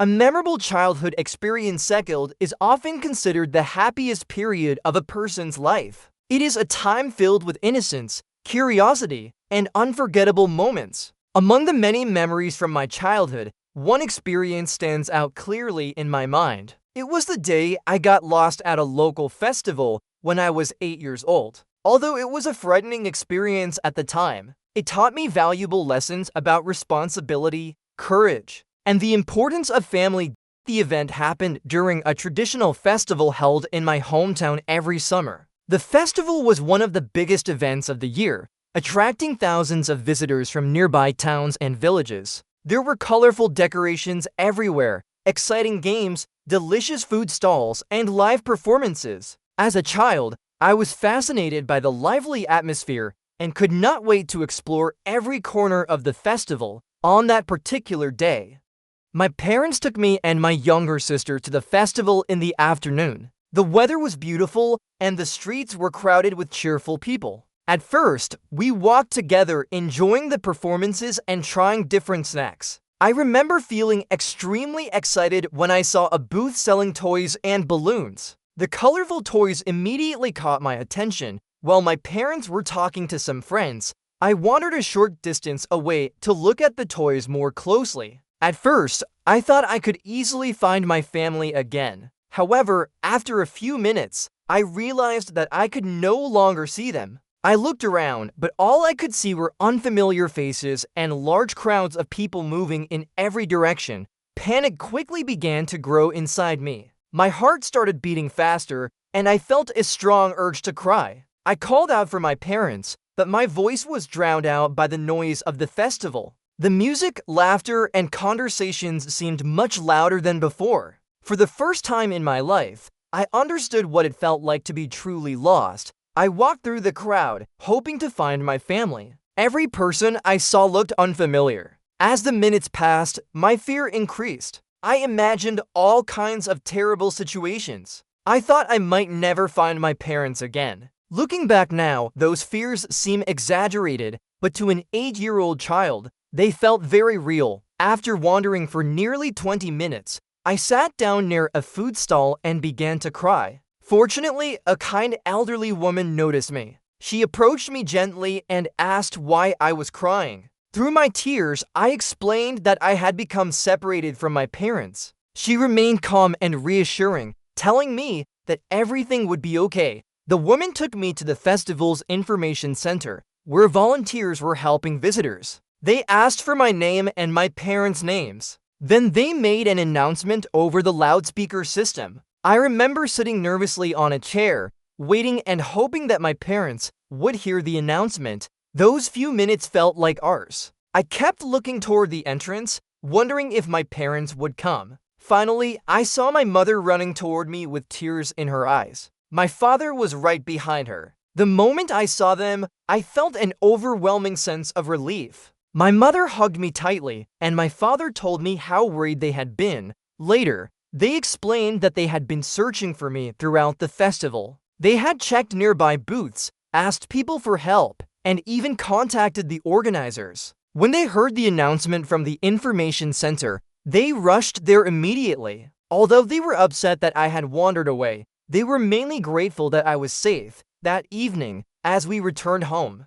A memorable childhood experience second is often considered the happiest period of a person's life. It is a time filled with innocence, curiosity, and unforgettable moments. Among the many memories from my childhood, one experience stands out clearly in my mind. It was the day I got lost at a local festival when I was 8 years old. Although it was a frightening experience at the time, it taught me valuable lessons about responsibility, courage, and the importance of family. The event happened during a traditional festival held in my hometown every summer. The festival was one of the biggest events of the year, attracting thousands of visitors from nearby towns and villages. There were colorful decorations everywhere, exciting games, delicious food stalls, and live performances. As a child, I was fascinated by the lively atmosphere and could not wait to explore every corner of the festival. On that particular day, my parents took me and my younger sister to the festival in the afternoon. The weather was beautiful and the streets were crowded with cheerful people. At first, we walked together enjoying the performances and trying different snacks. I remember feeling extremely excited when I saw a booth selling toys and balloons. The colorful toys immediately caught my attention. While my parents were talking to some friends, I wandered a short distance away to look at the toys more closely. At first, I thought I could easily find my family again. However, after a few minutes, I realized that I could no longer see them. I looked around, but all I could see were unfamiliar faces and large crowds of people moving in every direction. Panic quickly began to grow inside me. My heart started beating faster, and I felt a strong urge to cry. I called out for my parents, but my voice was drowned out by the noise of the festival. The music, laughter, and conversations seemed much louder than before. For the first time in my life, I understood what it felt like to be truly lost. I walked through the crowd, hoping to find my family. Every person I saw looked unfamiliar. As the minutes passed, my fear increased. I imagined all kinds of terrible situations. I thought I might never find my parents again. Looking back now, those fears seem exaggerated, but to an 8-year-old child, they felt very real. After wandering for nearly 20 minutes, I sat down near a food stall and began to cry. Fortunately, a kind elderly woman noticed me. She approached me gently and asked why I was crying. Through my tears, I explained that I had become separated from my parents. She remained calm and reassuring, telling me that everything would be okay. The woman took me to the festival's information center, where volunteers were helping visitors. They asked for my name and my parents' names. Then they made an announcement over the loudspeaker system. I remember sitting nervously on a chair, waiting and hoping that my parents would hear the announcement. Those few minutes felt like hours. I kept looking toward the entrance, wondering if my parents would come. Finally, I saw my mother running toward me with tears in her eyes. My father was right behind her. The moment I saw them, I felt an overwhelming sense of relief. My mother hugged me tightly, and my father told me how worried they had been. Later, they explained that they had been searching for me throughout the festival. They had checked nearby booths, asked people for help, and even contacted the organizers. When they heard the announcement from the information center, they rushed there immediately. Although they were upset that I had wandered away, they were mainly grateful that I was safe. That evening, as we returned home,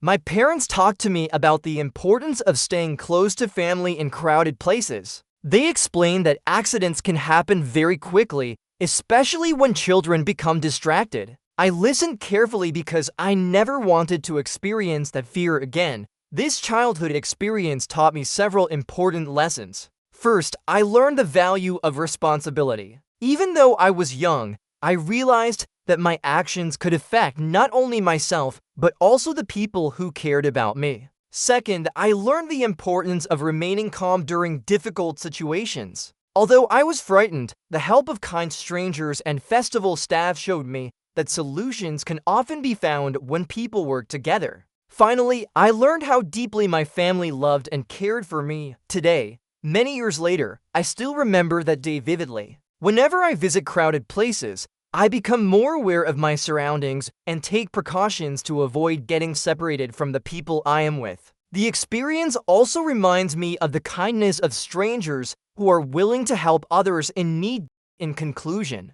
my parents talked to me about the importance of staying close to family in crowded places. They explained that accidents can happen very quickly, especially when children become distracted. I listened carefully because I never wanted to experience that fear again. This childhood experience taught me several important lessons. First, I learned the value of responsibility. Even though I was young, I realized that my actions could affect not only myself, but also the people who cared about me. Second, I learned the importance of remaining calm during difficult situations. Although I was frightened, the help of kind strangers and festival staff showed me that solutions can often be found when people work together. Finally, I learned how deeply my family loved and cared for me. Today, many years later, I still remember that day vividly. Whenever I visit crowded places, I become more aware of my surroundings and take precautions to avoid getting separated from the people I am with. The experience also reminds me of the kindness of strangers who are willing to help others in need. In conclusion,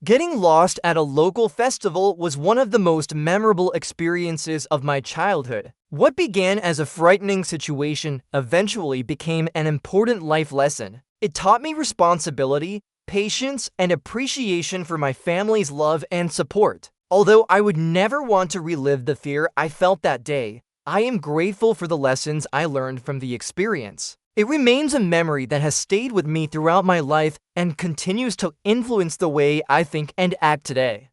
getting lost at a local festival was one of the most memorable experiences of my childhood. What began as a frightening situation eventually became an important life lesson. It taught me responsibility, patience, and appreciation for my family's love and support. Although I would never want to relive the fear I felt that day, I am grateful for the lessons I learned from the experience. It remains a memory that has stayed with me throughout my life and continues to influence the way I think and act today.